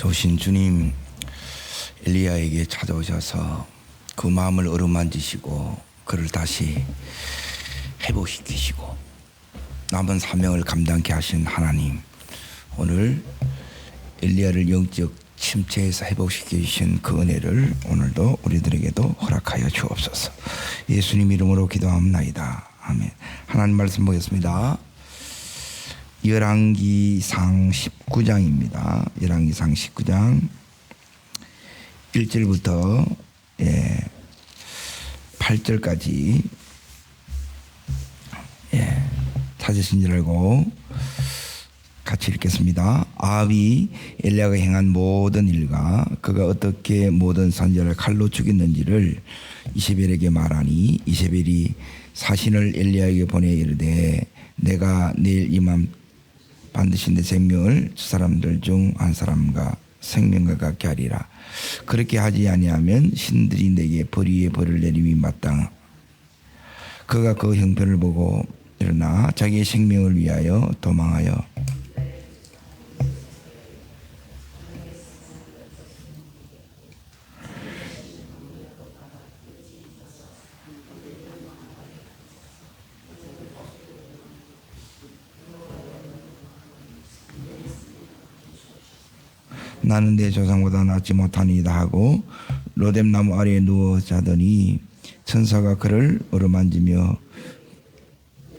오신 주님 엘리야에게 찾아오셔서 그 마음을 어루만지시고 그를 다시 회복시키시고 남은 사명을 감당케 하신 하나님, 오늘 엘리야를 영적 침체에서 회복시키신 그 은혜를 오늘도 우리들에게도 허락하여 주옵소서. 예수님 이름으로 기도합나이다. 아멘. 하나님 말씀 보겠습니다. 열왕기상 19장입니다. 열왕기상 19장 1절부터 8절까지 찾으신 줄 알고 같이 읽겠습니다. 아합이 엘리야가 행한 모든 일과 그가 어떻게 모든 선지자를 칼로 죽였는지를 이세벨에게 말하니, 이세벨이 사신을 엘리야에게 보내 이르되, 내가 내일 이맘 반드시 내 생명을 저 사람들 중 한 사람과 생명과 같게 하리라. 그렇게 하지 아니하면 신들이 내게 벌 위에 벌을 내림이 마땅. 그가 그 형편을 보고 일어나 자기의 생명을 위하여 도망하여 나는 내 조상보다 낫지 못하니이다 하고 로뎀나무 아래에 누워 자더니 천사가 그를 어루만지며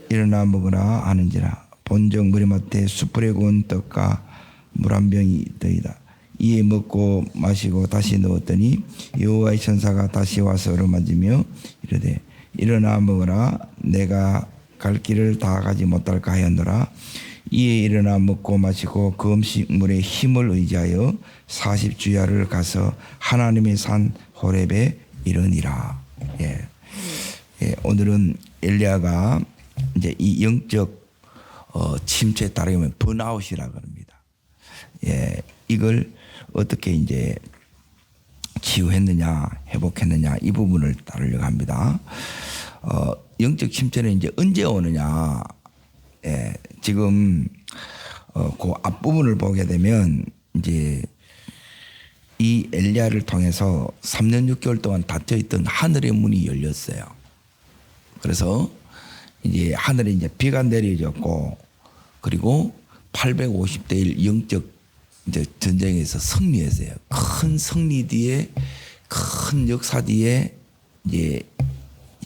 일어나 먹으라 하는지라. 본적 머리맡에 숯불에 구운 떡과 물 한 병이 있더이다. 이에 먹고 마시고 다시 누웠더니 여호와의 천사가 다시 와서 어루만지며 이르되, 일어나 먹으라. 내가 갈 길을 다 가지 못할까 하였노라. 이에 일어나 먹고 마시고 그 음식물의 힘을 의지하여 40주야를 가서 하나님의 산 호렙에 이르니라. 오늘은 엘리야가 이제 이 영적 침체에 따르면 번아웃이라고 합니다. 이걸 어떻게 이제 치유했느냐, 회복했느냐, 이 부분을 다루려고 합니다. 영적 침체는 이제 언제 오느냐? 지금 그 앞부분을 보게 되면 이제 이 엘리야를 통해서 3년 6개월 동안 닫혀있던 하늘의 문이 열렸어요. 그래서 이제 하늘에 이제 비가 내려졌고, 그리고 850대 1 영적 이제 전쟁에서 승리했어요. 큰 승리 뒤에, 큰 역사 뒤에 이제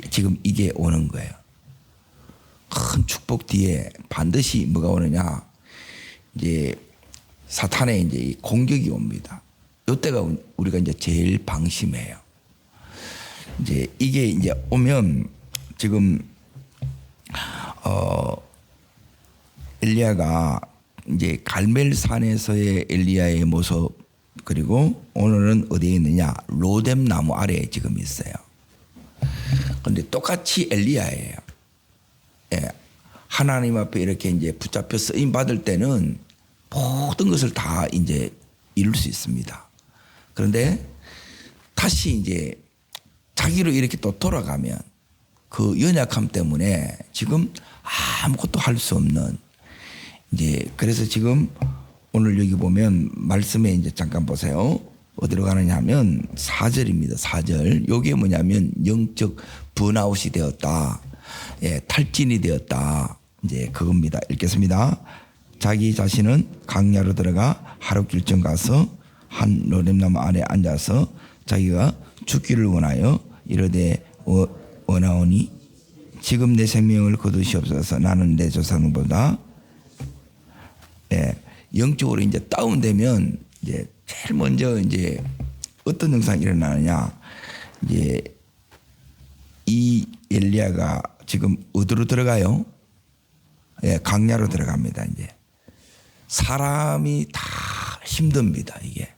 지금 이게 오는 거예요. 큰 축복 뒤에 반드시 뭐가 오느냐? 이제 사탄의 이제 공격이 옵니다. 이때가 우리가 이제 제일 방심해요. 이제 이게 이제 오면 지금 엘리야가 이제 갈멜산에서의 엘리야의 모습, 그리고 오늘은 어디에 있느냐? 로뎀나무 아래에 지금 있어요. 그런데 똑같이 엘리야예요. 하나님 앞에 이렇게 이제 붙잡혀 쓰임 받을 때는 모든 것을 다 이제 이룰 수 있습니다. 그런데 다시 이제 자기로 이렇게 또 돌아가면 그 연약함 때문에 지금 아무것도 할 수 없는, 이제 그래서 지금 오늘 여기 보면 말씀에 이제 잠깐 보세요. 어디로 가느냐 하면 4절입니다. 4절. 요게 뭐냐면 영적 번아웃이 되었다. 탈진이 되었다. 이제 그겁니다. 읽겠습니다. 자기 자신은 강야로 들어가 하루 길쯤 가서 한 로뎀나무 아래 앉아서 자기가 죽기를 원하여 이르되, 원하오니 지금 내 생명을 거두시옵소서. 나는 내 조상보다. 영적으로 이제 다운되면 이제 제일 먼저 이제 어떤 현상이 일어나느냐? 이제 이 엘리야가 지금 어디로 들어가요? 강야로 들어갑니다. 이제 사람이 다 힘듭니다. 이게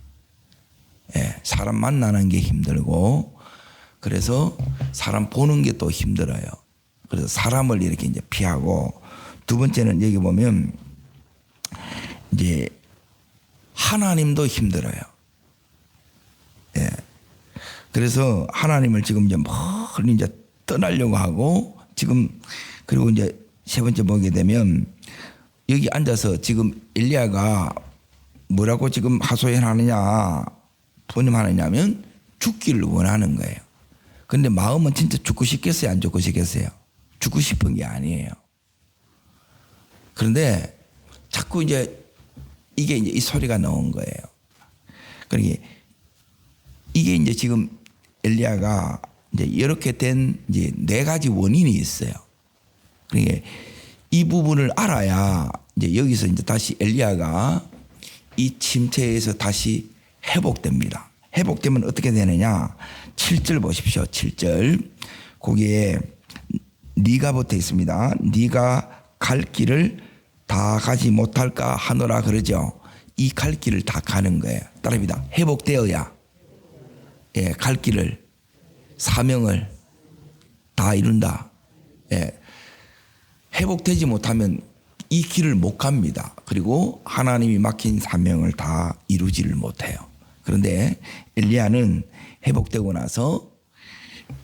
사람 만나는 게 힘들고, 그래서 사람 보는 게 또 힘들어요. 그래서 사람을 이렇게 이제 피하고, 두 번째는 여기 보면 이제 하나님도 힘들어요. 그래서 하나님을 지금 이제 멀리 이제 떠나려고 하고, 지금 그리고 이제 세 번째 보게 되면 여기 앉아서 지금 엘리야가 뭐라고 지금 하소연하느냐, 분임하느냐면 죽기를 원하는 거예요. 그런데 마음은 진짜 죽고 싶겠어요, 안 죽고 싶겠어요? 죽고 싶은 게 아니에요. 그런데 자꾸 이제 이게 이제 이 소리가 나온 거예요. 그러니까 이게 이제 지금 엘리야가 이제 이렇게 된 이제 네 가지 원인이 있어요. 그러니까 이 부분을 알아야 이제 여기서 이제 다시 엘리야가 이 침체에서 다시 회복됩니다. 회복되면 어떻게 되느냐? 7절 보십시오. 7절. 거기에 네가 붙어 있습니다. 네가 갈 길을 다 가지 못할까 하노라 그러죠. 이 갈 길을 다 가는 거예요. 따라합니다. 회복되어야 갈 길을 사명을 다 이룬다. 회복되지 못하면 이 길을 못 갑니다. 그리고 하나님이 막힌 사명을 다 이루지를 못해요. 그런데 엘리야는 회복되고 나서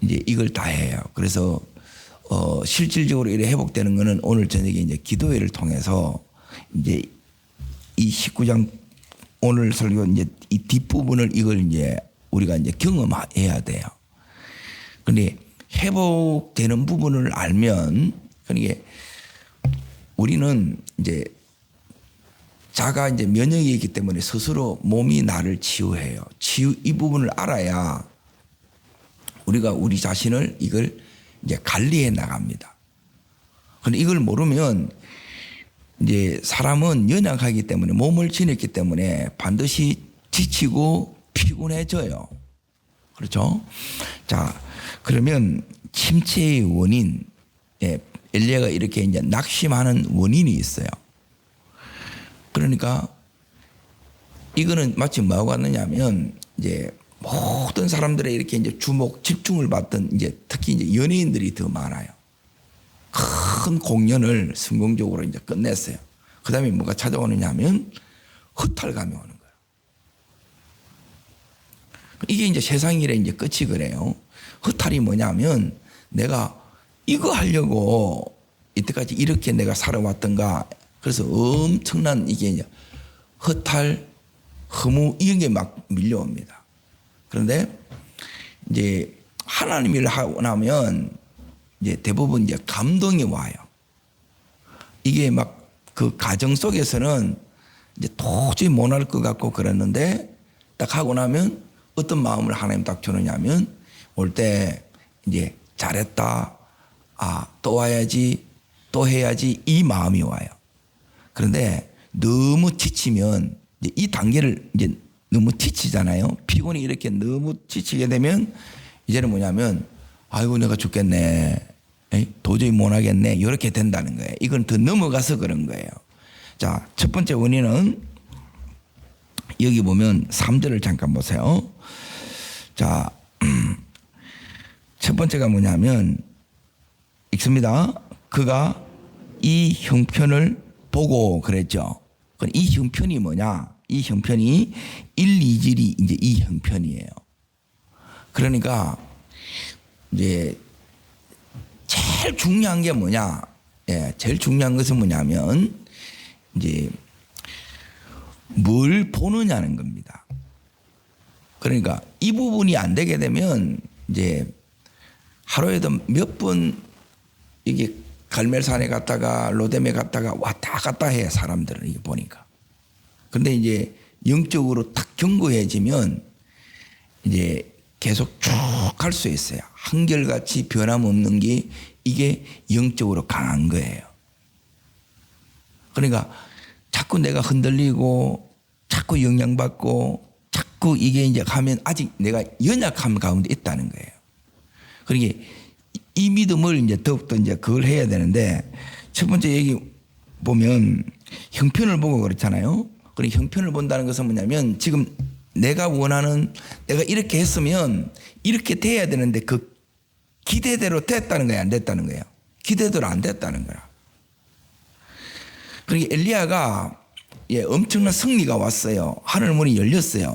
이제 이걸 다 해요. 그래서 실질적으로 이렇게 회복되는 거는 오늘 저녁에 이제 기도회를 통해서 이제 이 19장 오늘 설교 이제 이 뒷부분을 이걸 이제 우리가 이제 경험해야 돼요. 그런데 회복되는 부분을 알면 그러니까 우리는 이제 자가 이제 면역이 있기 때문에 스스로 몸이 나를 치유해요. 이 부분을 알아야 우리가 우리 자신을 이걸 이제 관리해 나갑니다. 그런데 이걸 모르면 이제 사람은 연약하기 때문에 몸을 지녔기 때문에 반드시 지치고 피곤해져요. 그렇죠? 자, 그러면 침체의 원인, 엘리야가 이렇게 이제 낙심하는 원인이 있어요. 그러니까 이거는 마치 뭐하고 같느냐면 이제 모든 사람들의 이렇게 이제 집중을 받던 이제 특히 이제 연예인들이 더 많아요. 큰 공연을 성공적으로 이제 끝냈어요. 그 다음에 뭐가 찾아오느냐면 허탈감이 오는 거예요. 이게 이제 세상 일의 이제 끝이 그래요. 허탈이 뭐냐면 내가 이거 하려고 이때까지 이렇게 내가 살아왔던가. 그래서 엄청난 이게 이제 허탈, 허무 이런 게 막 밀려옵니다. 그런데 이제 하나님 일을 하고 나면 이제 대부분 이제 감동이 와요. 이게 막 그 가정 속에서는 이제 도저히 못할 것 같고 그랬는데 딱 하고 나면 어떤 마음을 하나님 딱 주느냐면 올 때 이제 잘했다. 또 와야지, 또 해야지 이 마음이 와요. 그런데 너무 지치면 이제 이 단계를 이제 너무 지치잖아요. 피곤이 이렇게 너무 지치게 되면 이제는 뭐냐면 아이고 내가 죽겠네. 도저히 못하겠네. 이렇게 된다는 거예요. 이건 더 넘어가서 그런 거예요. 자, 첫 번째 원인은 여기 보면 3절을 잠깐 보세요. 자, 첫 번째가 뭐냐면 읽습니다. 그가 이 형편을 보고 그랬죠. 이 형편이 뭐냐? 이 형편이 1, 2절이 이제 이 형편이에요. 그러니까 이제 제일 중요한 게 뭐냐? 제일 중요한 것은 뭐냐면 이제 뭘 보느냐는 겁니다. 그러니까 이 부분이 안 되게 되면 이제 하루에도 몇 번 이게 갈멜산에 갔다가 로뎀에 갔다가 왔다 갔다 해 사람들은 이게 보니까. 근데 이제 영적으로 딱 견고해지면 이제 계속 쭉 갈 수 있어요. 한결같이 변함없는 게 이게 영적으로 강한 거예요. 그러니까 자꾸 내가 흔들리고 자꾸 영향받고 자꾸 이게 이제 가면 아직 내가 연약함 가운데 있다는 거예요. 그러니까 이 믿음을 이제 더욱더 이제 그걸 해야 되는데 첫 번째 얘기 보면 형편을 보고 그렇잖아요. 그리고 형편을 본다는 것은 뭐냐면 지금 내가 원하는 내가 이렇게 했으면 이렇게 돼야 되는데 그 기대대로 됐다는 거야, 안 됐다는 거예요? 기대대로 안 됐다는 거야. 그러니까 엘리야가 엄청난 승리가 왔어요. 하늘 문이 열렸어요.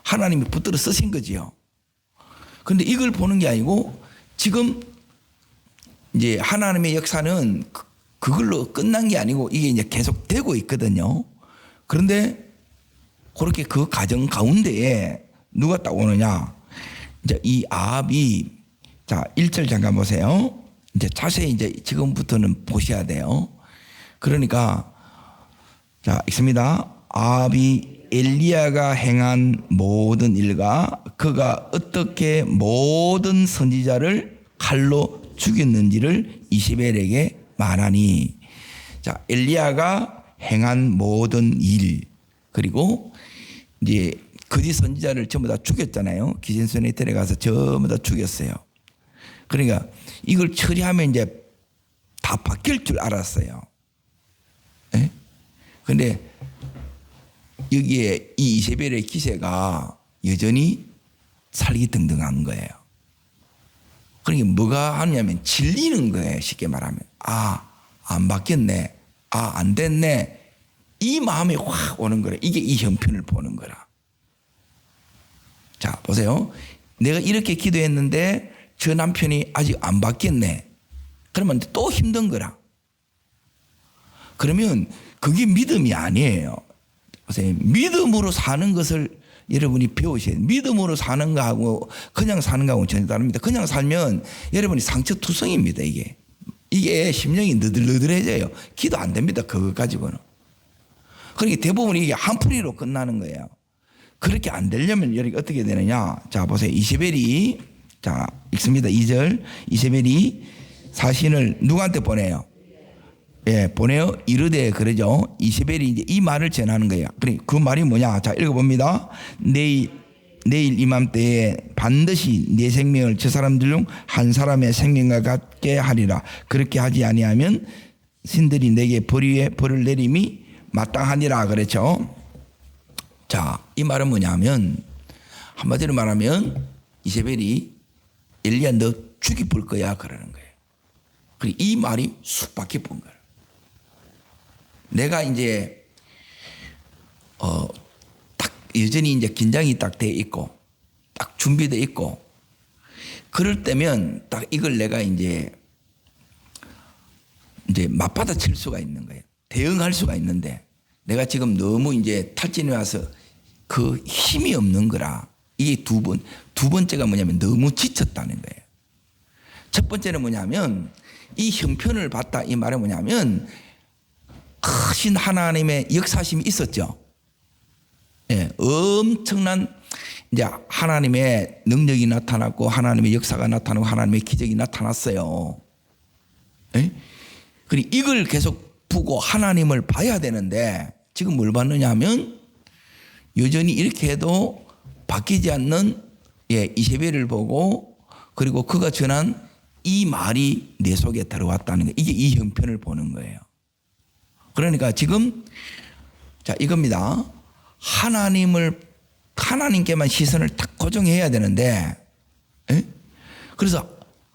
하나님이 붙들어 쓰신 거지요. 그런데 이걸 보는 게 아니고 지금 이제 하나님의 역사는 그걸로 끝난 게 아니고 이게 이제 계속 되고 있거든요. 그런데 그렇게 그 가정 가운데에 누가 딱 오느냐. 이제 이 아합이 자 1절 잠깐 보세요. 이제 자세히 이제 지금부터는 보셔야 돼요. 그러니까 자 읽습니다. 아합이 엘리야가 행한 모든 일과 그가 어떻게 모든 선지자를 칼로 죽였는지를 이세벨에게 말하니. 자 엘리야가 행한 모든 일 그리고 이제 거짓 선지자를 전부 다 죽였잖아요. 기생손에 데려가서 전부 다 죽였어요. 그러니까 이걸 처리하면 이제 다 바뀔 줄 알았어요. 예? 근데 여기에 이 이세벨의 기세가 여전히 살기등등한 거예요. 그러니까 뭐가 하냐면 질리는 거예요. 쉽게 말하면. 아, 안 바뀌었네. 아, 안 됐네. 이 마음이 확 오는 거라. 이게 이 형편을 보는 거라. 자, 보세요. 내가 이렇게 기도했는데 저 남편이 아직 안 바뀌었네. 그러면 또 힘든 거라. 그러면 그게 믿음이 아니에요. 보세요. 믿음으로 사는 것을 여러분이 배우셔야 돼요. 믿음으로 사는 거하고 그냥 사는 거하고 전혀 다릅니다. 그냥 살면 여러분이 상처투성입니다. 이게 심령이 느들느들해져요. 기도 안 됩니다. 그것 가지고는. 그러니까 대부분 이게 한풀이로 끝나는 거예요. 그렇게 안 되려면 여러분 어떻게 되느냐. 자 보세요. 이세벨이 자 읽습니다. 2절 이세벨이 사신을 누구한테 보내요? 예, 보내요. 이르되 그러죠. 이세벨이 이제 이 말을 전하는 거예요. 그 말이 뭐냐? 자 읽어봅니다. 내일 이맘때에 반드시 내 생명을 저 사람들 중 한 사람의 생명과 같게 하리라. 그렇게 하지 아니하면 신들이 내게 벌 위에 벌을 내림이 마땅하니라 그랬죠. 자, 이 말은 뭐냐면 한마디로 말하면 이세벨이 엘리야 너 죽여볼 거야 그러는 거예요. 그리고 이 말이 숙박해 본 거예요. 내가 이제 딱 여전히 이제 긴장이 딱 돼 있고 딱 준비돼 있고 그럴 때면 딱 이걸 내가 이제 맞받아칠 수가 있는 거예요. 대응할 수가 있는데 내가 지금 너무 이제 탈진해 와서 그 힘이 없는 거라. 이게 두 번째가 뭐냐면 너무 지쳤다는 거예요. 첫 번째는 뭐냐면 이 형편을 봤다. 이 말은 뭐냐면 크신 하나님의 역사심이 있었죠. 예, 엄청난 이제 하나님의 능력이 나타났고 하나님의 역사가 나타나고 하나님의 기적이 나타났어요. 예? 그리고 이걸 계속 보고 하나님을 봐야 되는데 지금 뭘 봤느냐 하면 여전히 이렇게 해도 바뀌지 않는 이세벨을 보고 그리고 그가 전한 이 말이 내 속에 들어왔다는 거예요. 이게 이 형편을 보는 거예요. 그러니까 지금 자 이겁니다. 하나님께만 시선을 딱 고정해야 되는데 그래서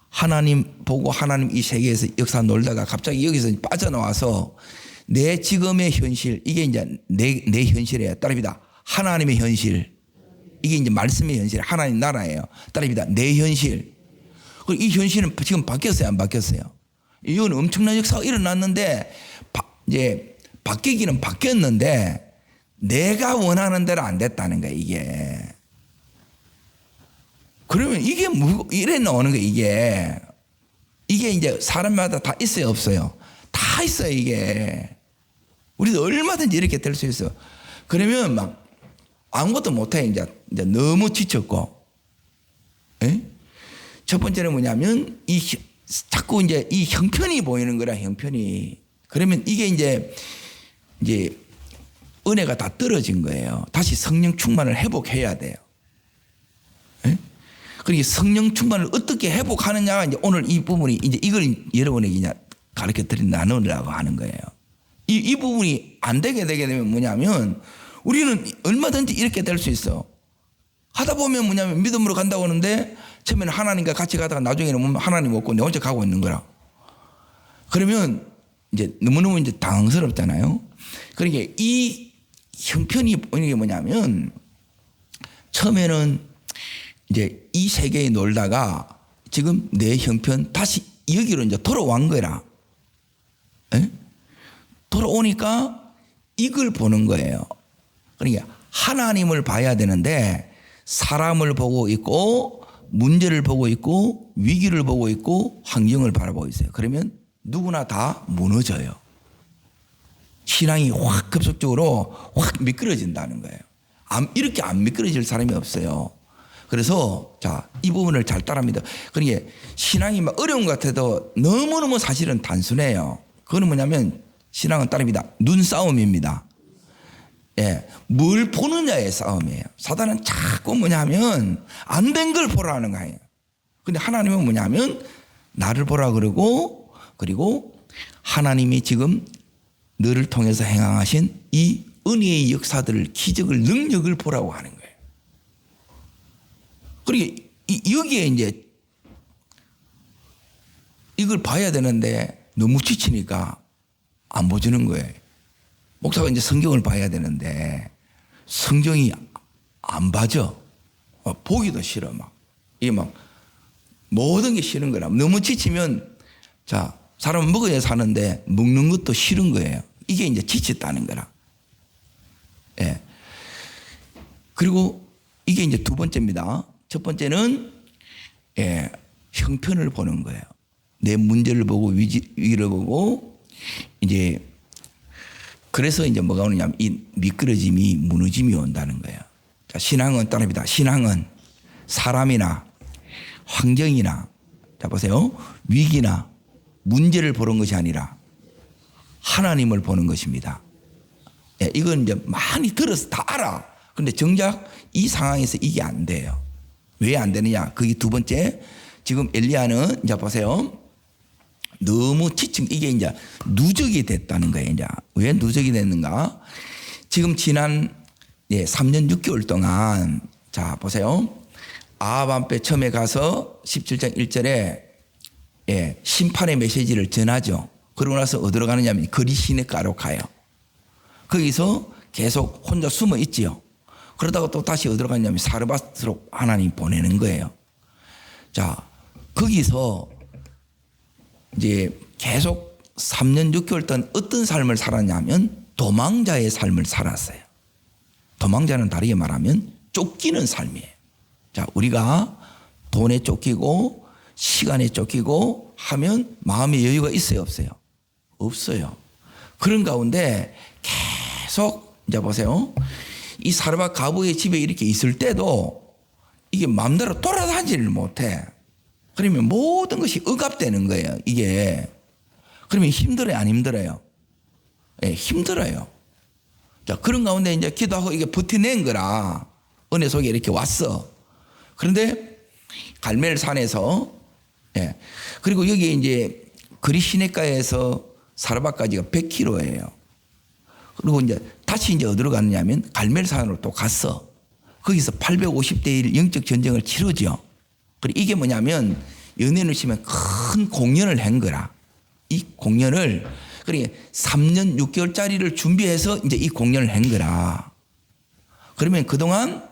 하나님 보고 하나님 이 세계에서 역사 놀다가 갑자기 여기서 빠져나와서 내 지금의 현실 이게 이제 내 현실이에요. 따릅니다. 하나님의 현실 이게 이제 말씀의 현실 하나님 나라예요. 따릅니다. 내 현실 그리고 이 현실은 지금 바뀌었어요? 안 바뀌었어요? 이건 엄청난 역사가 일어났는데 이제 바뀌기는 바뀌었는데 내가 원하는 대로 안 됐다는 거야 이게. 그러면 이게 이래 나오는 거야 이게. 이게 이제 사람마다 다 있어요 없어요? 다 있어요 이게. 우리도 얼마든지 이렇게 될 수 있어. 그러면 막 아무것도 못해 이제 너무 지쳤고. 에? 첫 번째는 뭐냐면 자꾸 이제 이 형편이 보이는 거라 형편이. 그러면 이게 이제 은혜가 다 떨어진 거예요. 다시 성령 충만을 회복해야 돼요. 그러니까 성령 충만을 어떻게 회복하느냐가 이제 오늘 이 부분이 이제 이걸 여러분에게 이제 가르쳐 드린 나누려고 하는 거예요. 이 부분이 안 되게 되면 뭐냐면 우리는 얼마든지 이렇게 될 수 있어. 하다 보면 뭐냐면 믿음으로 간다고 하는데 처음에는 하나님과 같이 가다가 나중에는 하나님 없고 내 혼자 가고 있는 거라. 그러면 이제 너무너무 이제 당황스럽잖아요. 그러니까 이 형편이 보이는 게 뭐냐면 처음에는 이제 이 세계에 놀다가 지금 내 형편 다시 여기로 이제 돌아온 거라. 에? 돌아오니까 이걸 보는 거예요. 그러니까 하나님을 봐야 되는데 사람을 보고 있고 문제를 보고 있고 위기를 보고 있고 환경을 바라보고 있어요. 그러면 누구나 다 무너져요. 신앙이 확 급속적으로 확 미끄러진다는 거예요. 이렇게 안 미끄러질 사람이 없어요. 그래서 자, 이 부분을 잘 따라합니다. 그러니까 신앙이 막 어려운 것 같아도 너무너무 사실은 단순해요. 그거는 뭐냐면 신앙은 따릅니다. 눈싸움입니다. 예, 뭘 보느냐의 싸움이에요. 사단은 자꾸 뭐냐면 안 된 걸 보라는 거예요. 근데 하나님은 뭐냐면 나를 보라 그러고 그리고 하나님이 지금 너를 통해서 행하신 이 은혜의 역사들을 기적을 능력을 보라고 하는 거예요. 그리고 여기에 이제 이걸 봐야 되는데 너무 지치니까 안 보여주는 거예요. 목사가 이제 성경을 봐야 되는데 성경이 안 봐져. 보기도 싫어 막. 이게 막 모든 게 싫은 거라. 너무 지치면 자, 사람은 먹어야 사는데 먹는 것도 싫은 거예요. 이게 이제 지쳤다는 거라. 예. 그리고 이게 이제 두 번째입니다. 첫 번째는 예, 형편을 보는 거예요. 내 문제를 보고 위기를 보고 이제 그래서 이제 뭐가 오느냐면 이 미끄러짐이 무너짐이 온다는 거예요. 자, 신앙은 따릅니다. 신앙은 사람이나 환경이나 자 보세요. 위기나 문제를 보는 것이 아니라 하나님을 보는 것입니다. 예, 이건 이제 많이 들어서 다 알아. 근데 정작 이 상황에서 이게 안 돼요. 왜 안 되느냐? 그게 두 번째. 지금 엘리야는 이제 보세요. 너무 지친 이게 이제 누적이 됐다는 거예요. 이제 왜 누적이 됐는가? 지금 지난 3년 6개월 동안 자 보세요. 아합 앞에 처음에 가서 17장 1절에 심판의 메시지를 전하죠. 그러고 나서 어디로 가느냐면 거리 시내가로 가요. 거기서 계속 혼자 숨어 있지요. 그러다가 또 다시 어디로 가냐면 사르밧으로 하나님 보내는 거예요. 자, 거기서 이제 계속 3년 6개월 동안 어떤 삶을 살았냐면 도망자의 삶을 살았어요. 도망자는 다르게 말하면 쫓기는 삶이에요. 자, 우리가 돈에 쫓기고 시간에 쫓기고 하면 마음의 여유가 있어요, 없어요? 없어요. 그런 가운데 계속 이제 보세요. 이 사르밧 가부의 집에 이렇게 있을 때도 이게 마음대로 돌아다니지를 못해. 그러면 모든 것이 억압되는 거예요. 이게. 그러면 힘들어요, 안 힘들어요? 예, 힘들어요. 자, 그런 가운데 이제 기도하고 이게 버텨낸 거라 은혜 속에 이렇게 왔어. 그런데 갈멜 산에서 예. 그리고 여기 이제 그리 시내가에서 사르밧까지가 100km예요. 그리고 이제 다시 이제 어디로 갔느냐면 갈멜산으로 또 갔어. 거기서 850대 1 영적 전쟁을 치르죠. 그리고 이게 뭐냐면 연예인을 치면 큰 공연을 한 거라. 이 공연을 그러니까 3년 6개월짜리를 준비해서 이제 이 공연을 한 거라. 그러면 그동안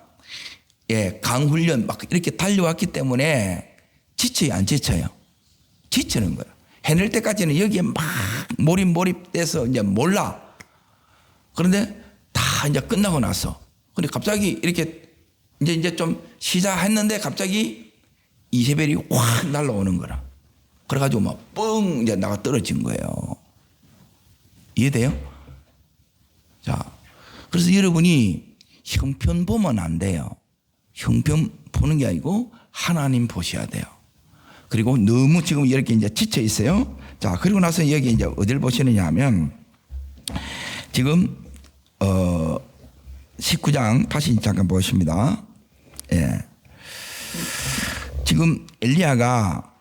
강훈련 막 이렇게 달려왔기 때문에 지쳐요, 안 지쳐요? 지치는 거야. 해낼 때까지는 여기에 막 몰입돼서 이제 몰라. 그런데 다 이제 끝나고 나서. 근데 갑자기 이렇게 이제 좀 시작했는데 갑자기 이세벨이 확 날라오는 거라. 그래가지고 막 뻥 이제 나가 떨어진 거예요. 이해돼요? 자, 그래서 여러분이 형편 보면 안 돼요. 형편 보는 게 아니고 하나님 보셔야 돼요. 그리고 너무 지금 이렇게 이제 지쳐 있어요. 자, 그리고 나서 여기 이제 어디를 보시느냐 하면 지금 19장 다시 잠깐 보십니다. 예. 지금 엘리야가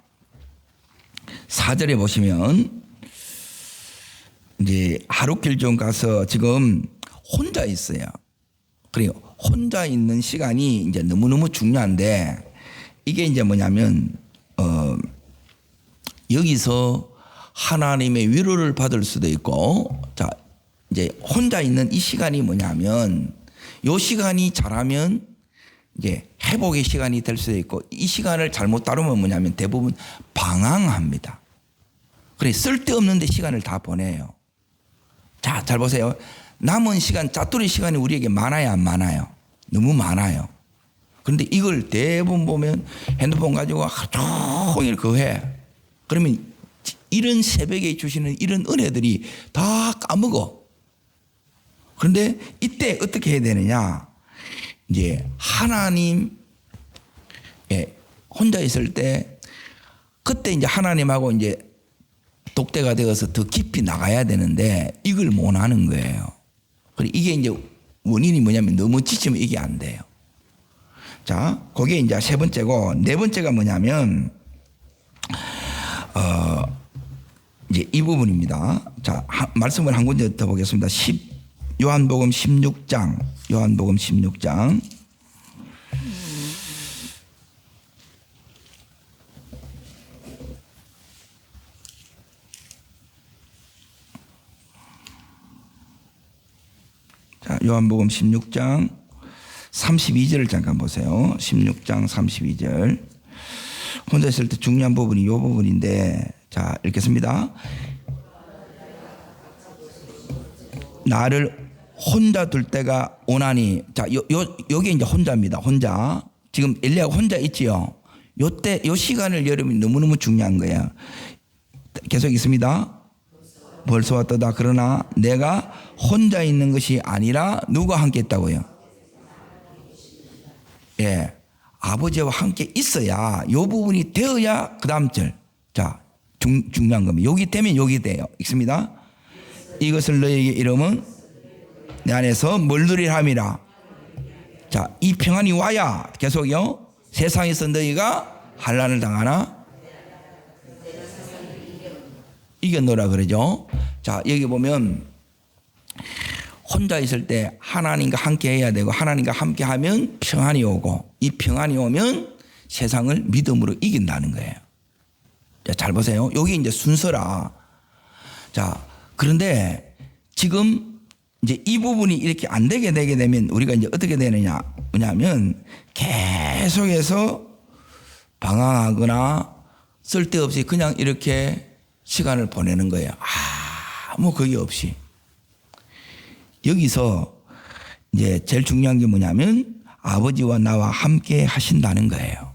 4절에 보시면 이제 하룻길 좀 가서 지금 혼자 있어요. 그리고 혼자 있는 시간이 이제 너무너무 중요한데 이게 이제 뭐냐면 여기서 하나님의 위로를 받을 수도 있고 자 이제 혼자 있는 이 시간이 뭐냐면 이 시간이 잘하면 이제 회복의 시간이 될 수도 있고 이 시간을 잘못 다루면 뭐냐면 대부분 방황합니다. 그래 쓸데없는 데 시간을 다 보내요. 자, 잘 보세요. 남은 시간, 짜투리 시간이 우리에게 많아야 안 많아요? 너무 많아요. 그런데 이걸 대부분 보면 핸드폰 가지고 하루 종일 그거 해. 그러면 이런 새벽에 주시는 이런 은혜들이 다 까먹어. 그런데 이때 어떻게 해야 되느냐? 이제 하나님 혼자 있을 때 그때 이제 하나님하고 이제 독대가 되어서 더 깊이 나가야 되는데 이걸 못 하는 거예요. 그리고 이게 이제 원인이 뭐냐면 너무 지치면 이게 안 돼요. 자, 그게 이제 세 번째고, 네 번째가 뭐냐면 이제 이 부분입니다. 자, 말씀을 한 군데 더 보겠습니다. 요한복음 16장. 요한복음 16장. 자, 요한복음 16장 32절을 잠깐 보세요. 16장 32절. 혼자 있을 때 중요한 부분이 이 부분인데, 자, 읽겠습니다. 나를 혼자 둘 때가 오나니. 자, 여기 이제 혼자입니다. 혼자. 지금 엘리야가 혼자 있지요. 요때, 요 시간을 여러분이 너무너무 중요한 거예요. 계속 있습니다. 벌써 왔다. 그러나 내가 혼자 있는 것이 아니라 누가 함께 있다고요? 예. 아버지와 함께 있어야, 요 부분이 되어야 그 다음 절. 자, 중요한 겁니다. 여기 되면 여기 돼요. 읽습니다. 이것을 너에게 이름은 내 안에서 뭘 누리라 함이라. 자, 이 평안이 와야 계속요. 세상에서 너희가 환난을 당하나 이겨노라 그러죠. 자, 여기 보면 혼자 있을 때 하나님과 함께 해야 되고, 하나님과 함께 하면 평안이 오고, 이 평안이 오면 세상을 믿음으로 이긴다는 거예요. 자, 잘 보세요. 여기 이제 순서라. 자, 그런데 지금 이제 이 부분이 이렇게 안 되게 되면 우리가 이제 어떻게 되느냐, 뭐냐면 계속해서 방황하거나 쓸데없이 그냥 이렇게 시간을 보내는 거예요. 아무 그게 없이. 여기서 이제 제일 중요한 게 뭐냐면 아버지와 나와 함께 하신다는 거예요.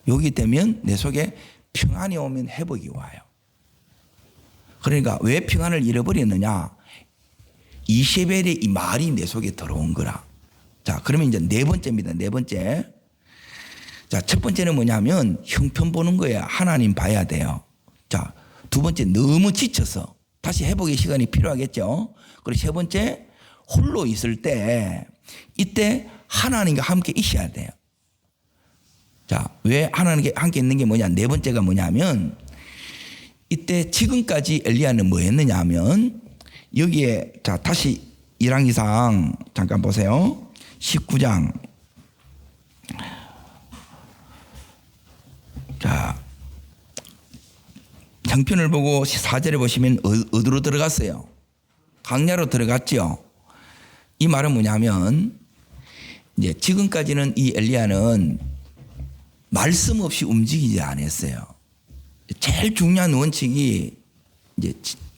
여기 되면 내 속에 평안이 오면 회복이 와요. 그러니까 왜 평안을 잃어버렸느냐? 이세벨의 이 말이 내 속에 들어온 거라. 자, 그러면 이제 네 번째입니다. 네 번째. 자, 첫 번째는 뭐냐면 형편 보는 거예요. 하나님 봐야 돼요. 자, 두 번째 너무 지쳐서 다시 회복의 시간이 필요하겠죠. 그리고 세 번째, 홀로 있을 때 이때 하나님과 함께 있어야 돼요. 자, 왜 하나님과 함께 있는 게 뭐냐? 네 번째가 뭐냐면 이때 지금까지 엘리야는 뭐 했느냐 하면 여기에, 자, 다시 1랑 2상 잠깐 보세요. 19장. 자, 형편을 보고 4절에 보시면 어디로 들어갔어요? 광야로 들어갔죠. 이 말은 뭐냐면 이제 지금까지는 이 엘리야는 말씀 없이 움직이지 않았어요. 제일 중요한 원칙이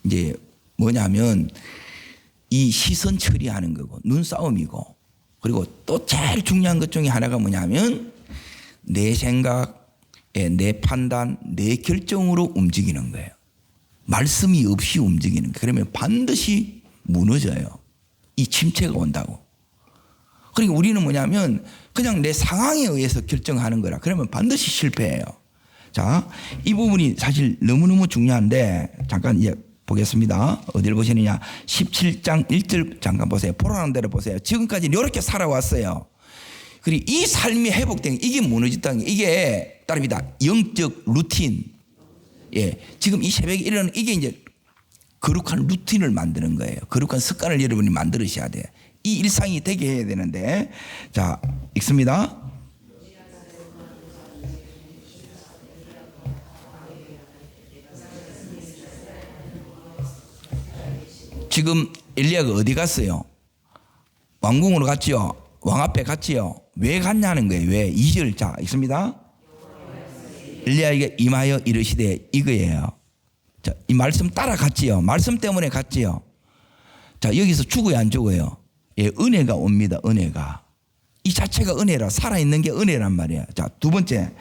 이제 뭐냐면 이 시선 처리하는 거고 눈싸움이고, 그리고 또 제일 중요한 것 중에 하나가 뭐냐면 내 생각, 내 판단, 내 결정으로 움직이는 거예요. 말씀이 없이 움직이는 거예요. 그러면 반드시 무너져요. 이 침체가 온다고. 그러니까 우리는 뭐냐면 그냥 내 상황에 의해서 결정하는 거라. 그러면 반드시 실패해요. 자, 이 부분이 사실 너무너무 중요한데 잠깐 이제 보겠습니다. 어디를 보시느냐? 17장 1절 잠깐 보세요. 보라는 대로 보세요. 지금까지 이렇게 살아왔어요. 그리고 이 삶이 회복된 게 이게 무너졌다는 게 이게 따릅니다. 영적 루틴. 예, 지금 이 새벽에 일어나는 이게 이제 거룩한 루틴을 만드는 거예요. 거룩한 습관을 여러분이 만들으셔야 돼요. 이 일상이 되게 해야 되는데, 자, 읽습니다. 지금 엘리야가 어디 갔어요? 왕궁으로 갔지요. 왕 앞에 갔지요. 왜 갔냐는 거예요. 왜? 2절 자 있습니다. 엘리야에게 임하여 이르시되 이거예요. 자, 이 말씀 따라갔지요. 말씀 때문에 갔지요. 자, 여기서 죽어요, 안 죽어요? 예, 은혜가 옵니다. 은혜가. 이 자체가 은혜라, 살아있는 게 은혜란 말이에요. 자, 두 번째.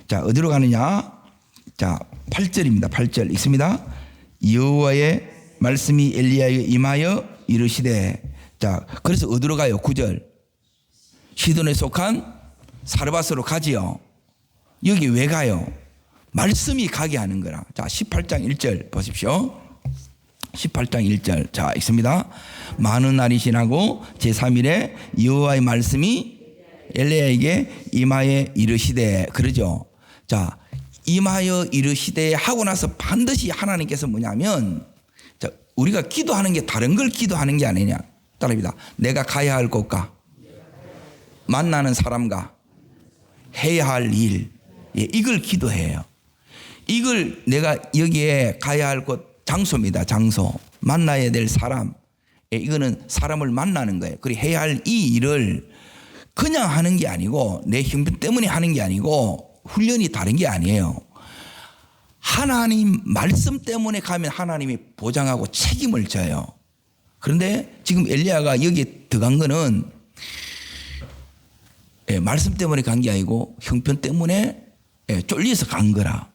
자, 어디로 가느냐? 자, 8절입니다. 8절 읽습니다. 여호와의 말씀이 엘리야에게 임하여 이르시되. 자, 그래서 어디로 가요? 9절. 시돈에 속한 사르밧으로 가지요. 여기 왜 가요? 말씀이 가게 하는 거라. 자, 18장 1절 보십시오. 18장 1절. 자, 읽습니다. 많은 날이 지나고 제3일에 여호와의 말씀이 엘리야에게 임하여 이르시되. 그러죠. 자, 임하여 이르시되 하고 나서 반드시 하나님께서 뭐냐면, 자, 우리가 기도하는 게 다른 걸 기도하는 게 아니냐. 따라합니다. 내가 가야 할 곳과 만나는 사람과 해야 할 일, 예, 이걸 기도해요. 이걸 내가 여기에 가야 할 곳, 장소입니다. 장소. 만나야 될 사람. 예, 이거는 사람을 만나는 거예요. 그리고 해야 할 이 일을 그냥 하는 게 아니고, 내 형편 때문에 하는 게 아니고, 훈련이 다른 게 아니에요. 하나님 말씀 때문에 가면 하나님이 보장하고 책임을 져요. 그런데 지금 엘리야가 여기에 들어간 거는, 예, 말씀 때문에 간 게 아니고 형편 때문에, 예, 쫄려서 간 거라.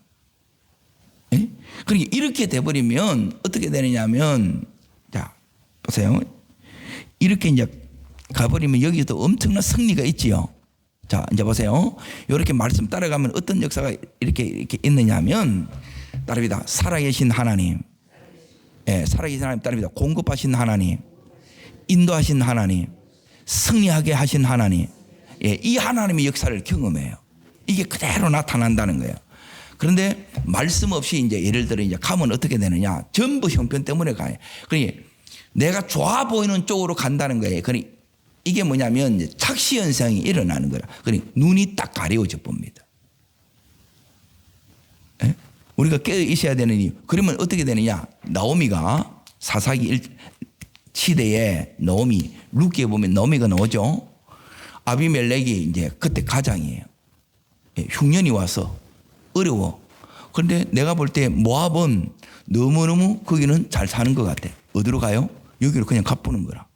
예? 그러니까 이렇게 돼버리면 어떻게 되느냐면, 자, 보세요. 이렇게 이제 가버리면 여기도 엄청난 승리가 있지요. 자, 이제 보세요. 이렇게 말씀 따라가면 어떤 역사가 이렇게 있느냐면, 따릅니다. 살아계신 하나님, 예, 살아계신 하나님 따릅니다. 공급하신 하나님, 인도하신 하나님, 승리하게 하신 하나님, 예, 이 하나님의 역사를 경험해요. 이게 그대로 나타난다는 거예요. 그런데 말씀 없이 이제 예를 들어 이제 가면 어떻게 되느냐? 전부 형편 때문에 가요. 그러니 내가 좋아 보이는 쪽으로 간다는 거예요. 그러니 이게 뭐냐면 착시 현상이 일어나는 거라. 그러니 눈이 딱 가려져 봅니다. 예? 우리가 깨어 있어야 되는 이유. 그러면 어떻게 되느냐? 나오미가 사사기 시대에 나오미, 룻기에 보면 나오미가 나오죠. 아비멜렉이 이제 그때 가장이에요. 예, 흉년이 와서 어려워. 그런데 내가 볼 때 모압은 너무너무 거기는 잘 사는 것 같아. 어디로 가요? 여기로 그냥 가보는 거라.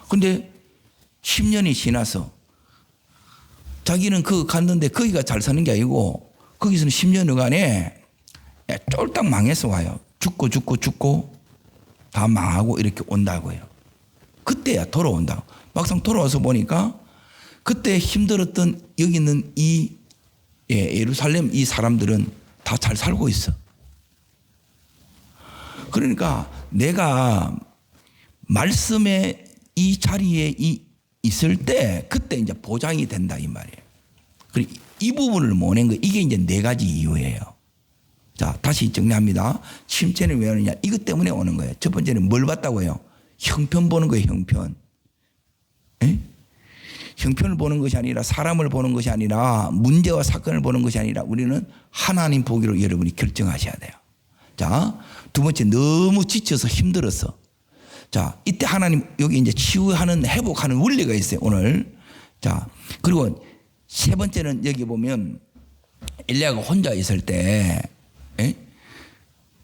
근데 10년이 지나서 자기는 갔는데 거기가 잘 사는 게 아니고 거기서는 10년여간에 쫄딱 망해서 와요. 죽고 다 망하고 이렇게 온다고요. 그때야 돌아온다고. 막상 돌아와서 보니까 그때 힘들었던 여기 있는 이, 예, 예루살렘 이 사람들은 다 잘 살고 있어. 그러니까 내가 말씀의 이 자리에 있을 때 그때 이제 보장이 된다 이 말이에요. 그리고 이 부분을 못 낸 거, 이게 이제 네 가지 이유예요. 자, 다시 정리합니다. 침체는 왜 오느냐? 이것 때문에 오는 거예요. 첫 번째는 뭘 봤다고 해요? 형편 보는 거예요, 형편. 에? 형편을 보는 것이 아니라 사람을 보는 것이 아니라 문제와 사건을 보는 것이 아니라 우리는 하나님 보기로 여러분이 결정하셔야 돼요. 자, 두 번째, 너무 지쳐서 힘들었어. 자, 이때 하나님 여기 이제 치유하는, 회복하는 원리가 있어요, 오늘. 자, 그리고 세 번째는 여기 보면 엘리야가 혼자 있을 때, 에?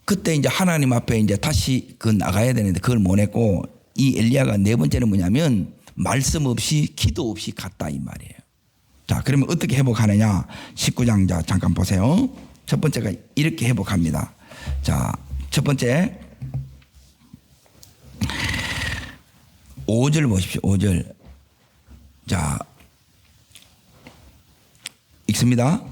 그때 이제 하나님 앞에 이제 다시 나가야 되는데 그걸 못 했고, 이 엘리야가 네 번째는 뭐냐면 말씀 없이 기도 없이 갔다 이 말이에요. 자, 그러면 어떻게 회복하느냐? 19장 자 잠깐 보세요. 첫 번째가 이렇게 회복합니다. 자, 첫 번째 5절 보십시오. 5절. 자, 읽습니다.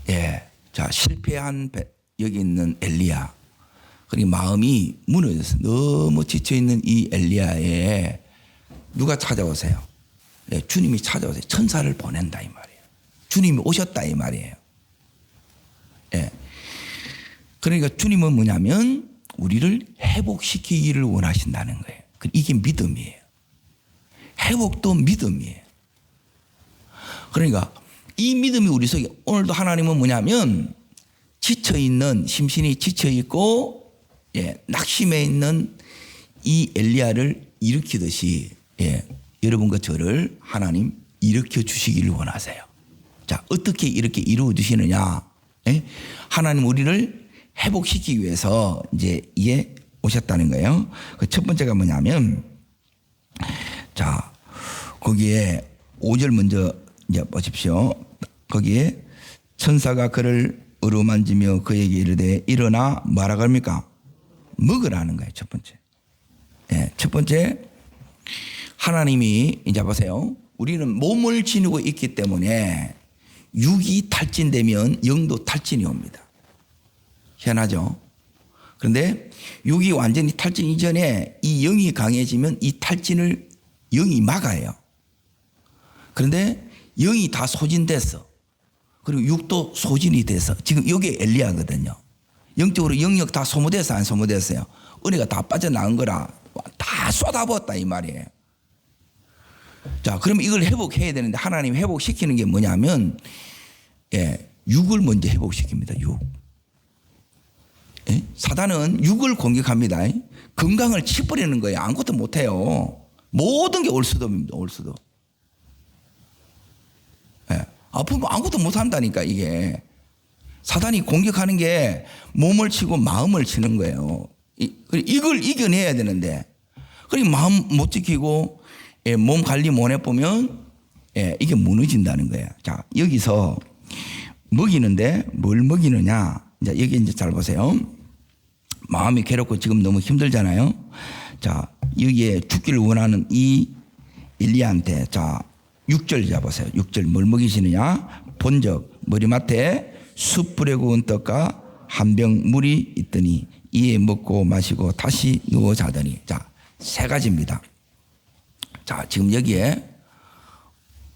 예. 자, 실패한 여기 있는 엘리야. 그리고 마음이 무너졌어요. 너무 지쳐있는 이 엘리야에 누가 찾아오세요? 예, 주님이 찾아오세요. 천사를 보낸다 이 말이에요. 주님이 오셨다 이 말이에요. 예. 그러니까 주님은 뭐냐면 우리를 회복시키기를 원하신다는 거예요. 이게 믿음이에요. 회복도 믿음이에요. 그러니까 이 믿음이 우리 속에, 오늘도 하나님은 뭐냐면 지쳐있는, 심신이 지쳐있고, 예, 낙심해 있는 이 엘리야를 일으키듯이, 예, 여러분과 저를 하나님 일으켜 주시기를 원하세요. 자, 어떻게 이렇게 이루어 주시느냐? 예? 하나님 우리를 회복시키기 위해서 이제 이에 오셨다는 거예요. 그 첫 번째가 뭐냐면, 자, 거기에 5절 먼저 이제 보십시오. 거기에 천사가 그를 어루만지며 그에게 이르되 일어나 뭐라고 합니까? 먹으라는 거예요. 첫 번째. 예, 첫 번째, 하나님이 이제 보세요. 우리는 몸을 지니고 있기 때문에 육이 탈진되면 영도 탈진이 옵니다. 희한하죠? 그런데 육이 완전히 탈진 이전에 이 영이 강해지면 이 탈진을 영이 막아요. 그런데 영이 다 소진돼서 그리고 육도 소진이 돼서 지금 이게 엘리야거든요. 영적으로 영역 다 소모돼서 안 소모됐어요. 은혜가 다 빠져나온 거라 다 쏟아부었다 이 말이에요. 자, 그럼 이걸 회복해야 되는데 하나님 회복시키는 게 뭐냐면, 예, 육을 먼저 회복시킵니다. 육. 예? 사단은 육을 공격합니다. 건강을 치버리는 거예요. 아무것도 못해요. 모든 게 올수도입니다. 올수도. 예. 아프면 아무것도 못한다니까 이게. 사단이 공격하는 게 몸을 치고 마음을 치는 거예요. 이걸 이겨내야 되는데, 그리고 마음 못 지키고, 예, 몸 관리 못 해보면, 예, 이게 무너진다는 거예요. 자, 여기서 먹이는데 뭘 먹이느냐. 이제 여기 이제 잘 보세요. 마음이 괴롭고 지금 너무 힘들잖아요. 자, 여기에 죽기를 원하는 이 엘리야한테, 자, 6절 잡으세요. 6절 뭘 먹이시느냐. 본적 머리맡에 숯불에 구운 떡과 한 병 물이 있더니 이에 먹고 마시고 다시 누워 자더니. 자, 세 가지입니다. 자, 지금 여기에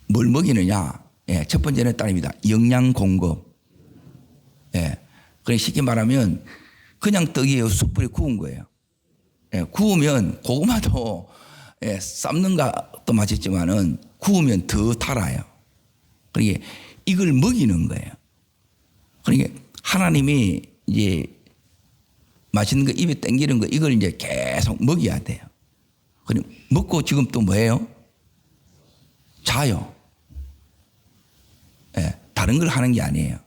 뭘 먹이느냐. 예, 첫 번째는 딸입니다. 영양 공급. 예, 그냥 쉽게 말하면 그냥 떡이에요. 숯불에 구운 거예요. 예, 구우면 고구마도, 예, 삶는 것도 맛있지만은 구우면 더 달아요. 그러니까 이걸 먹이는 거예요. 그러니까 하나님이 이제 맛있는 거 입에 땡기는 거 이걸 이제 계속 먹여야 돼요. 그리고 먹고 지금 또 뭐예요? 자요. 예, 다른 걸 하는 게 아니에요.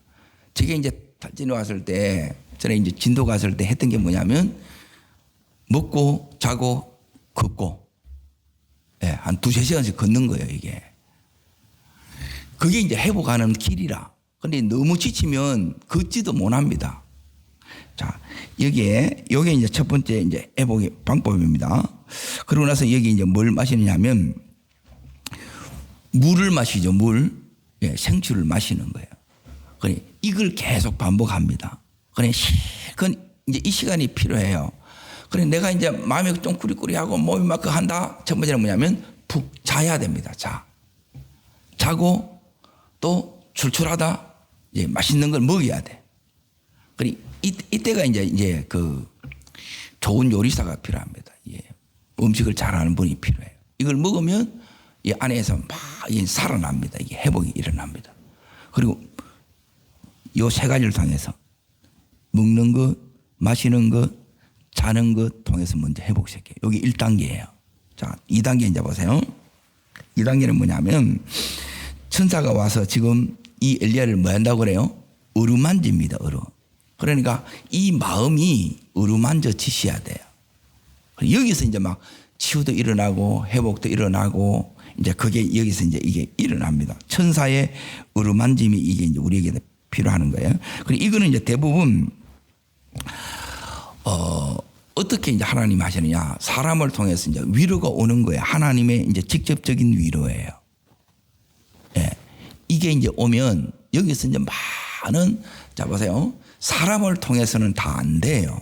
저게 이제 탈진에 왔을 때, 전에 이제 진도 갔을 때 했던 게 뭐냐면 먹고 자고 걷고, 예, 한 2-3시간씩 걷는 거예요, 이게. 그게 이제 회복하는 길이라. 근데 너무 지치면 걷지도 못합니다. 자, 요게 이제 첫 번째 이제 회복의 방법입니다. 그러고 나서 여기 이제 뭘 마시느냐면 물을 마시죠, 물. 예, 생수를 마시는 거예요. 그래, 이걸 계속 반복합니다. 그래, 실컷 이제 이 시간이 필요해요. 그래, 내가 이제 마음이 좀 꾸리꾸리하고 몸이 막 한다. 첫 번째는 뭐냐면 푹 자야 됩니다. 자고 또 출출하다. 이제 맛있는 걸 먹어야 돼. 그래, 이때가 이제 그 좋은 요리사가 필요합니다. 예, 음식을 잘하는 분이 필요해요. 이걸 먹으면 이 안에서 막 살아납니다. 이게 회복이 일어납니다. 그리고 요 세 가지를 통해서 먹는 것, 마시는 것, 자는 것 통해서 먼저 회복시켜요. 여기 1단계예요. 자, 2단계 이제 보세요. 2단계는 뭐냐면 천사가 와서 지금 이 엘리야를 뭐 한다고 그래요? 어루만집니다. 그러니까 이 마음이 어루만져지셔야 돼요. 여기서 이제 막 치유도 일어나고 회복도 일어나고 이제 그게 여기서 이제 이게 일어납니다. 천사의 어루만짐이 이게 이제 우리에게 필요한 거예요. 그리고 이거는 이제 대부분 어떻게 이제 하나님 하시느냐? 사람을 통해서 이제 위로가 오는 거예요. 하나님의 이제 직접적인 위로예요. 예. 이게 이제 오면 여기서 이제 많은, 자 보세요. 사람을 통해서는 다 안 돼요.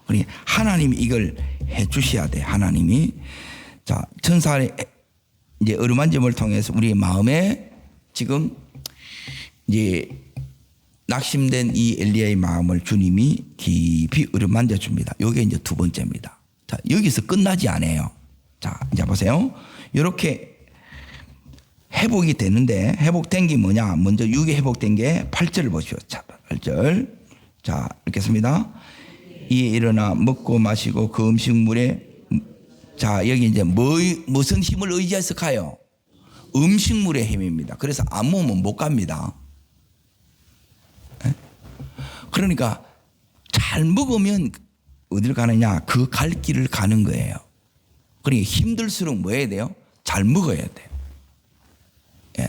그러니까 하나님이 이걸 해 주셔야 돼. 하나님이. 자, 천사의 이제 어루만짐을 통해서 우리의 마음에 지금 이제 낙심된 이 엘리야의 마음을 주님이 깊이 어루만져 줍니다. 이게 이제 두 번째입니다. 자, 여기서 끝나지 않아요. 자, 이제 보세요. 이렇게 회복이 되는데 회복된 게 뭐냐? 먼저 6에 회복된 게 8절을 보시오. 자, 8절. 자, 읽겠습니다. 이에 일어나 먹고 마시고 그 음식물에, 자, 여기 이제 무슨 힘을 의지해서 가요? 음식물의 힘입니다. 그래서 안 먹으면 못 갑니다. 그러니까 잘 먹으면 어딜 가느냐? 그 갈 길을 가는 거예요. 그러니까 힘들수록 뭐 해야 돼요? 잘 먹어야 돼요. 예.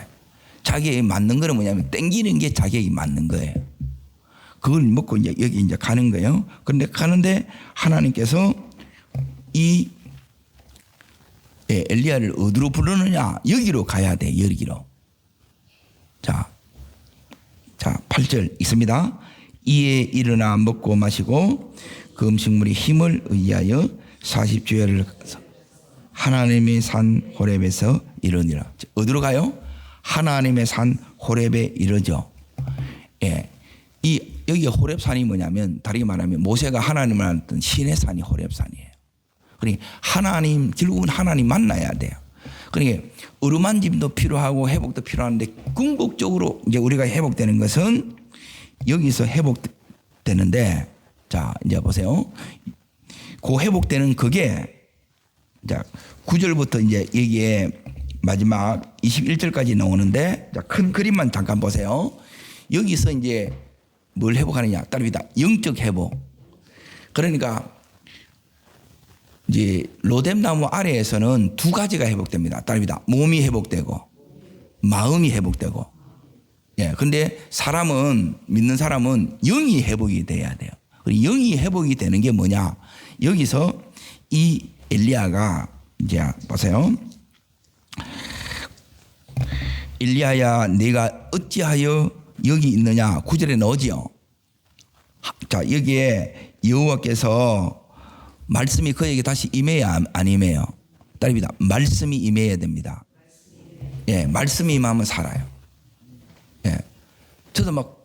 자기에게 맞는 거는 뭐냐면 땡기는 게 자기에게 맞는 거예요. 그걸 먹고 이제 여기 이제 가는 거예요. 그런데 가는데 하나님께서 이 엘리야를 어디로 부르느냐? 여기로 가야 돼. 여기로. 자, 8절 있습니다. 이에 일어나 먹고 마시고 그 음식물의 힘을 의하여 40주야를 하나님의 산 호렙에서 이르니라. 어디로 가요? 하나님의 산 호렙에 이르죠. 예. 여기 호렙산이 뭐냐면 다르게 말하면 모세가 하나님을 만났던 신의 산이 호렙산이에요. 그러니까 하나님, 결국은 하나님 만나야 돼요. 그러니까 어루만짐도 필요하고 회복도 필요한데 궁극적으로 이제 우리가 회복되는 것은 여기서 회복되는데, 자, 이제 보세요. 그 회복되는 그게, 자, 9절부터 이제 여기에 마지막 21절까지 나오는데, 자, 큰 그림만 잠깐 보세요. 여기서 이제 뭘 회복하느냐? 따릅니다. 영적 회복. 그러니까 이제 로뎀나무 아래에서는 두 가지가 회복됩니다. 따릅니다. 몸이 회복되고 마음이 회복되고. 예. 근데 사람은, 믿는 사람은 영이 회복이 돼야 돼요. 영이 회복이 되는 게 뭐냐? 여기서 이 엘리야가 이제 보세요. 엘리야야, 내가 어찌하여 여기 있느냐? 9절에 나오지요. 자, 여기에 여호와께서 말씀이 그에게 다시 임해야 안 임해요? 딸입니다. 말씀이 임해야 됩니다. 예, 말씀이 임하면 살아요. 예, 저도 막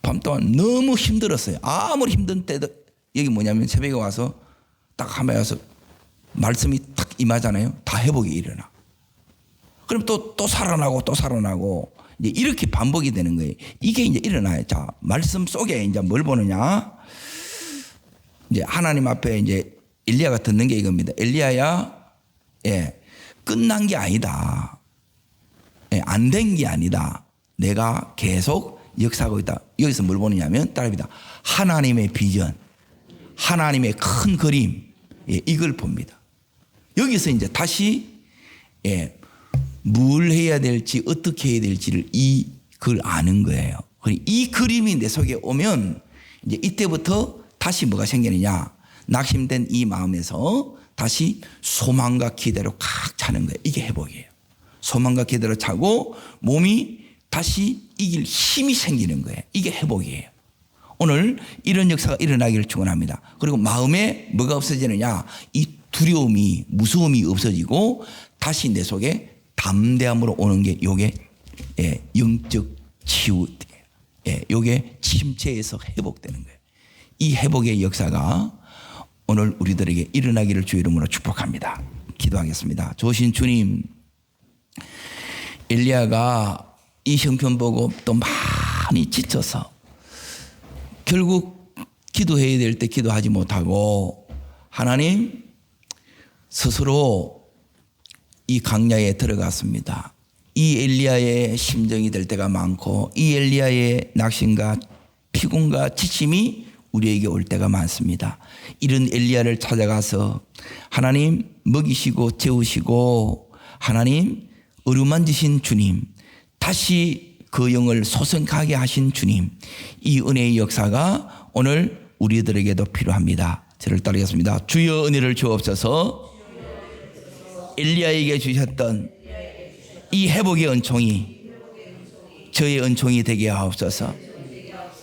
밤 동안 너무 힘들었어요. 아무리 힘든 때도 여기 뭐냐면 새벽에 와서 딱 한번 와서 말씀이 딱 임하잖아요. 다 회복이 일어나. 그럼 또 살아나고 또 살아나고 이제 이렇게 반복이 되는 거예요. 이게 이제 일어나요. 자, 말씀 속에 이제 뭘 보느냐? 이제 하나님 앞에 이제 엘리야가 듣는 게 이겁니다. 엘리야야, 예, 끝난 게 아니다. 예, 안 된 게 아니다. 내가 계속 역사하고 있다. 여기서 뭘 보느냐면 따릅니다. 하나님의 비전, 하나님의 큰 그림, 예, 이걸 봅니다. 여기서 이제 다시, 예, 뭘 해야 될지 어떻게 해야 될지를 그걸 아는 거예요. 이 그림이 내 속에 오면 이제 이때부터 다시 뭐가 생기느냐? 낙심된 이 마음에서 다시 소망과 기대로 칵 차는 거예요. 이게 회복이에요. 소망과 기대로 차고 몸이 다시 이길 힘이 생기는 거예요. 이게 회복이에요. 오늘 이런 역사가 일어나기를 축원합니다. 그리고 마음에 뭐가 없어지느냐? 이 두려움이, 무서움이 없어지고 다시 내 속에 담대함으로 오는 게 요게, 예, 영적 치유, 예, 요게 침체에서 회복되는 거예요. 이 회복의 역사가 오늘 우리들에게 일어나기를 주의 이름으로 축복합니다. 기도하겠습니다. 좋으신 주님, 엘리야가 이 형편 보고 또 많이 지쳐서 결국 기도해야 될 때 기도하지 못하고 하나님 스스로 이 강야에 들어갔습니다. 이 엘리야의 심정이 될 때가 많고 이 엘리야의 낙심과 피곤과 지침이 우리에게 올 때가 많습니다. 이런 엘리야를 찾아가서 하나님 먹이시고 재우시고 하나님 어루만지신 주님, 다시 그 영을 소생하게 하신 주님, 이 은혜의 역사가 오늘 우리들에게도 필요합니다. 저를 따르겠습니다. 주여 은혜를 주옵소서. 엘리야에게 주셨던 이 회복의 은총이 저의 은총이 되게 하옵소서.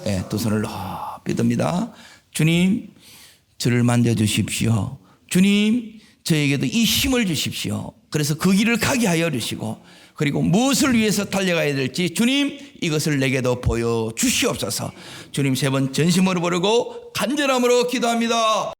네, 두 손을 높이 듭니다. 주님, 저를 만져주십시오. 주님, 저에게도 이 힘을 주십시오. 그래서 그 길을 가게 하여 주시고 그리고 무엇을 위해서 달려가야 될지 주님 이것을 내게도 보여주시옵소서. 주님 세 번 전심으로 부르고 간절함으로 기도합니다.